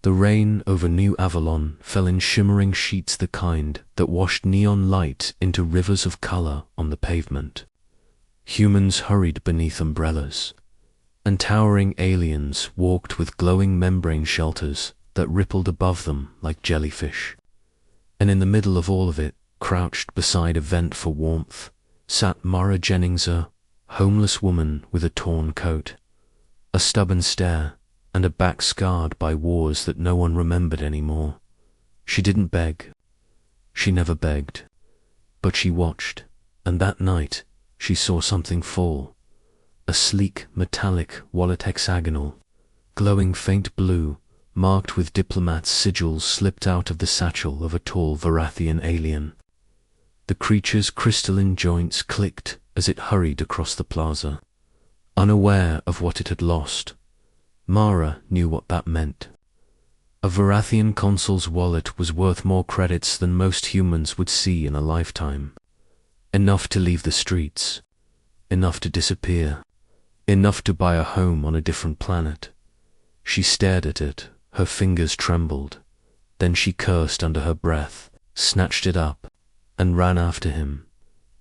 The rain over New Avalon fell in shimmering sheets, the kind that washed neon light into rivers of color on the pavement. Humans hurried beneath umbrellas, and towering aliens walked with glowing membrane shelters that rippled above them like jellyfish. And in the middle of all of it, crouched beside a vent for warmth, sat Mara Jennings, a homeless woman with a torn coat, a stubborn stare, and a back scarred by wars that no one remembered anymore. She didn't beg. She never begged. But she watched, and that night she saw something fall. A sleek, metallic wallet, hexagonal, glowing faint blue, marked with diplomat's sigils, slipped out of the satchel of a tall Varathian alien. The creature's crystalline joints clicked as it hurried across the plaza. Unaware of what it had lost, Mara knew what that meant. A Varathian consul's wallet was worth more credits than most humans would see in a lifetime. Enough to leave the streets, enough to disappear, enough to buy a home on a different planet. She stared at it, her fingers trembled. Then she cursed under her breath, snatched it up, and ran after him.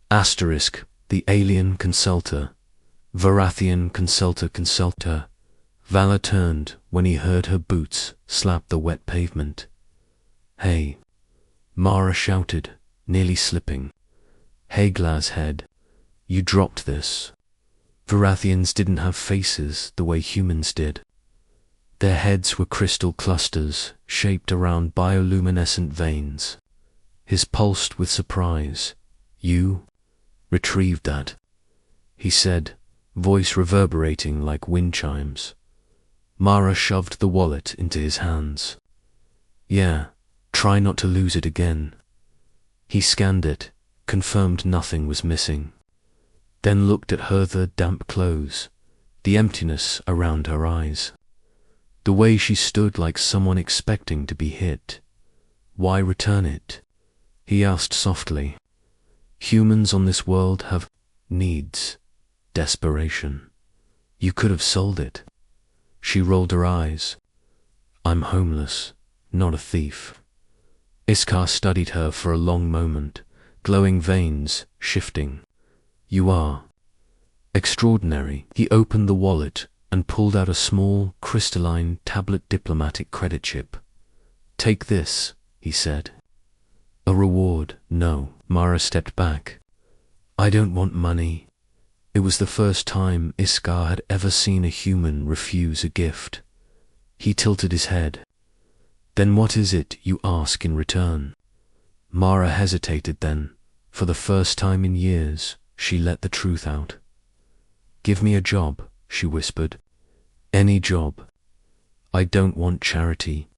The alien consultor, Varathian consultor. Vala turned when he heard her boots slap the wet pavement. "Hey!" Mara shouted, nearly slipping. "Hey, Glasshead, you dropped this." Varathians didn't have faces the way humans did. Their heads were crystal clusters shaped around bioluminescent veins. His pulsed with surprise. "You retrieved that," he said, voice reverberating like wind chimes. Mara shoved the wallet into his hands. "Yeah, try not to lose it again." He scanned it, confirmed nothing was missing, then looked at her damp clothes, the emptiness around her eyes, the way she stood like someone expecting to be hit. "Why return it?" he asked softly. "Humans on this world have needs, desperation. You could have sold it." She rolled her eyes. "I'm homeless, not a thief." Iskar studied her for a long moment, glowing veins shifting. "You are extraordinary." He opened the wallet and pulled out a small, crystalline tablet diplomatic credit chip. "Take this," he said. "A reward?" "No." Mara stepped back. "I don't want money." It was the first time Iskar had ever seen a human refuse a gift. He tilted his head. "Then what is it you ask in return?" Mara hesitated then. For the first time in years, she let the truth out. "Give me a job," she whispered. "Any job. I don't want charity.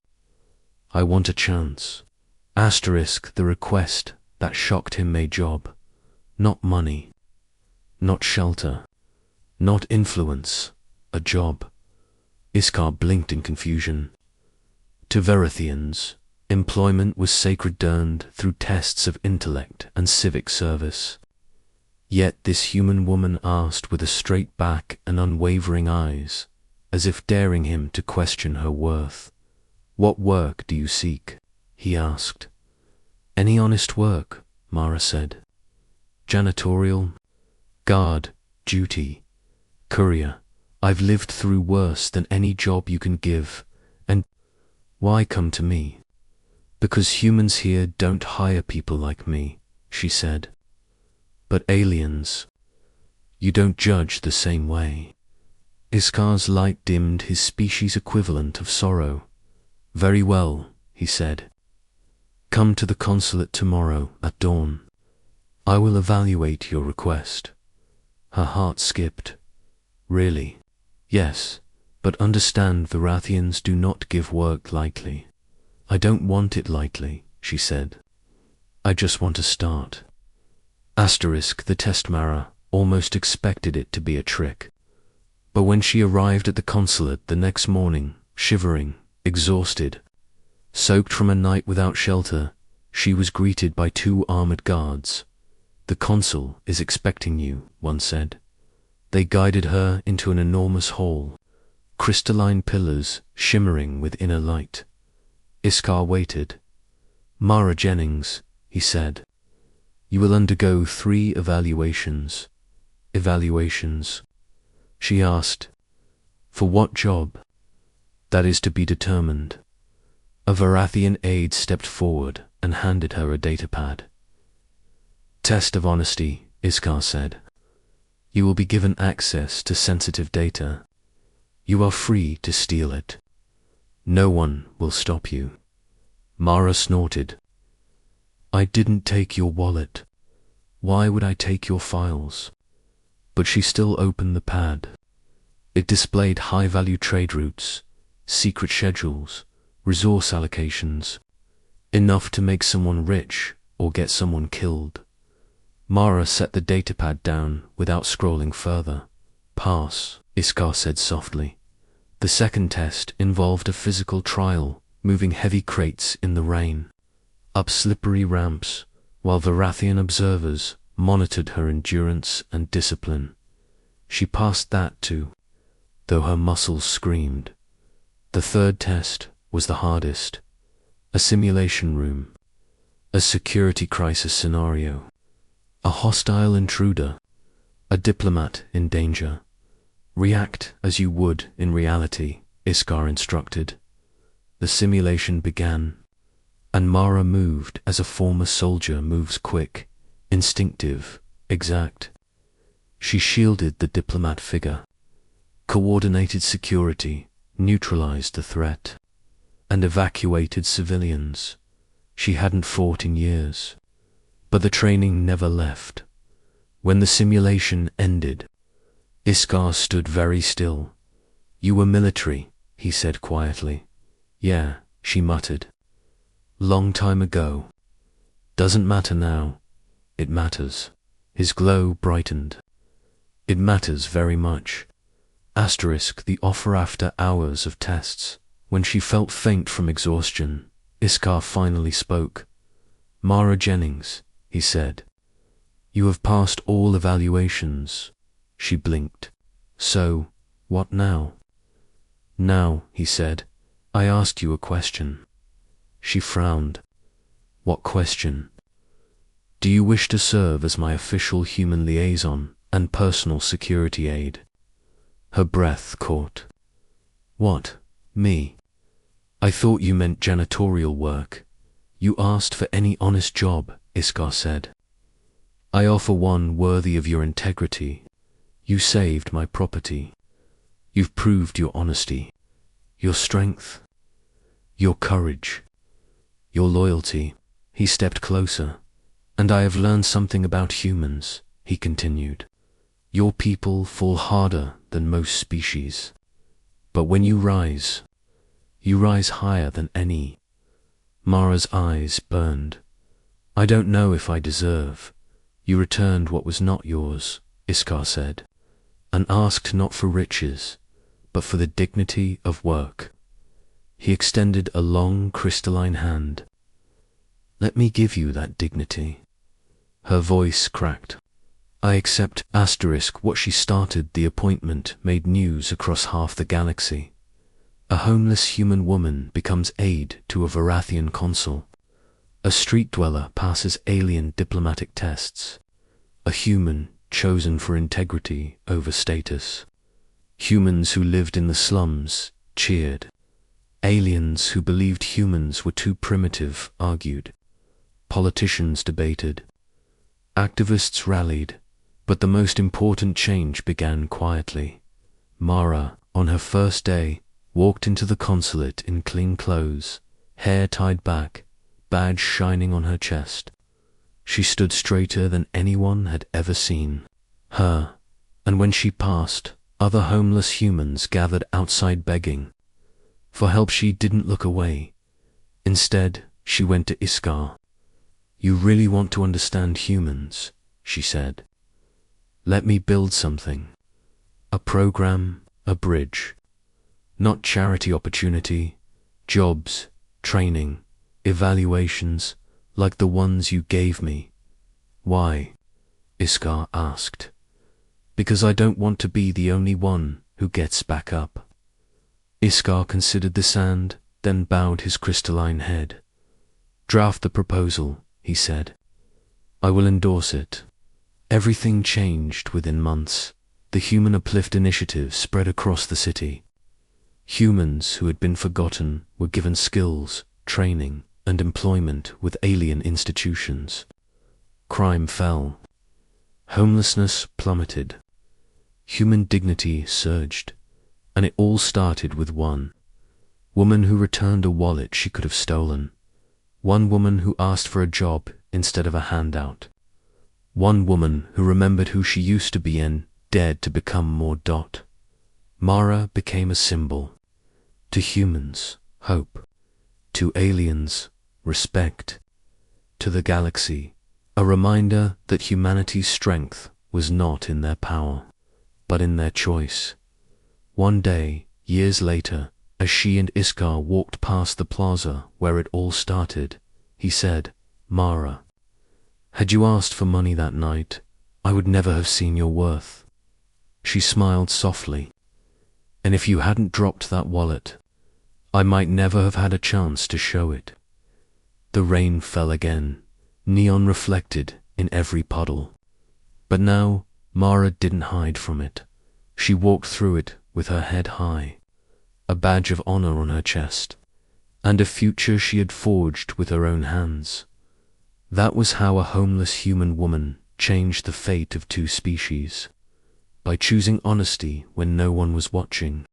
I want a chance." The request that shocked him a job. Not money. Not shelter. Not influence. A job. Iskar blinked in confusion. To Varathians, employment was sacred, earned through tests of intellect and civic service. Yet this human woman asked with a straight back and unwavering eyes, as if daring him to question her worth. "What work do you seek?" he asked. "Any honest work," Mara said. "Janitorial, guard, duty, courier. I've lived through worse than any job you can give, and why come to me?" "Because humans here don't hire people like me," she said. "But aliens, you don't judge the same way." Iskar's light dimmed his species equivalent of sorrow. "Very well," he said. "Come to the consulate tomorrow at dawn. I will evaluate your request." Her heart skipped. "Really?" "Yes, but understand Varathians do not give work lightly." "I don't want it lightly," she said. "I just want to start." The test Mara almost expected it to be a trick. But when she arrived at the consulate the next morning, shivering, exhausted, soaked from a night without shelter, she was greeted by 2 armored guards. "The consul is expecting you," one said. They guided her into an enormous hall, crystalline pillars shimmering with inner light. Iskar waited. Mara Jennings, he said. You will undergo 3 evaluations. Evaluations? She asked. For what job? That is to be determined. A Varathian aide stepped forward and handed her a datapad. Test of honesty, Iskar said. You will be given access to sensitive data. You are free to steal it. No one will stop you. Mara snorted. I didn't take your wallet. Why would I take your files? But she still opened the pad. It displayed high-value trade routes, secret schedules, resource allocations, enough to make someone rich or get someone killed. Mara set the datapad down without scrolling further. Pass, Iskar said softly. The second test involved a physical trial, moving heavy crates in the rain, up slippery ramps, while Varathian observers monitored her endurance and discipline. She passed that too, though her muscles screamed. The third test was the hardest. A simulation room, a security crisis scenario, a hostile intruder, a diplomat in danger. React as you would in reality, Iskar instructed. The simulation began, and Mara moved as a former soldier moves, quick, instinctive, exact. She shielded the diplomat figure, coordinated security, neutralized the threat, and evacuated civilians. She hadn't fought in years, but the training never left. When the simulation ended, Iskar stood very still. You were military, he said quietly. Yeah, she muttered. Long time ago. Doesn't matter now. It matters. His glow brightened. It matters very much. Asterisk the offer after hours of tests. When she felt faint from exhaustion, Iskar finally spoke. Mara Jennings, he said. You have passed all evaluations. She blinked. So, what now? Now, he said, I asked you a question. She frowned. What question? Do you wish to serve as my official human liaison and personal security aide? Her breath caught. What? Me? I thought you meant janitorial work. You asked for any honest job, Iskar said. I offer one worthy of your integrity. You saved my property. You've proved your honesty, your strength, your courage, your loyalty. He stepped closer. And I have learned something about humans, he continued. Your people fall harder than most species. But when you rise higher than any. Mara's eyes burned. I don't know if I deserve. You returned what was not yours, Iskar said, and asked not for riches, but for the dignity of work. He extended a long crystalline hand. Let me give you that dignity. Her voice cracked. I accept asterisk what she started. The appointment made news across half the galaxy. A homeless human woman becomes aide to a Varathian consul. A street dweller passes alien diplomatic tests. A human chosen for integrity over status. Humans who lived in the slums cheered. Aliens who believed humans were too primitive argued. Politicians debated. Activists rallied, but the most important change began quietly. Mara, on her first day, walked into the consulate in clean clothes, hair tied back, badge shining on her chest. She stood straighter than anyone had ever seen her, and when she passed, other homeless humans gathered outside begging. For help she didn't look away. Instead, she went to Iskar. You really want to understand humans, she said. Let me build something. A program, a bridge. Not charity opportunity, jobs, training, evaluations, like the ones you gave me. Why? Iskar asked. Because I don't want to be the only one who gets back up. Iskar considered the sand then bowed his crystalline head. "Draft the proposal," he said. "I will endorse it." Everything changed within months. The Human Uplift initiative spread across the city. Humans who had been forgotten were given skills, training, and employment with alien institutions. Crime fell. Homelessness plummeted. Human dignity surged. And it all started with one woman who returned a wallet she could have stolen. One woman who asked for a job instead of a handout. One woman who remembered who she used to be and dared to become more. Mara became a symbol. To humans, hope. To aliens, respect. To the galaxy, a reminder that humanity's strength was not in their power, but in their choice. One day, years later, as she and Iskar walked past the plaza where it all started, he said, "Mara, had you asked for money that night, I would never have seen your worth." She smiled softly. "And if you hadn't dropped that wallet, I might never have had a chance to show it." The rain fell again, neon reflected in every puddle. But now Mara didn't hide from it. She walked through it with her head high, a badge of honor on her chest, and a future she had forged with her own hands. That was how a homeless human woman changed the fate of two species, by choosing honesty when no one was watching.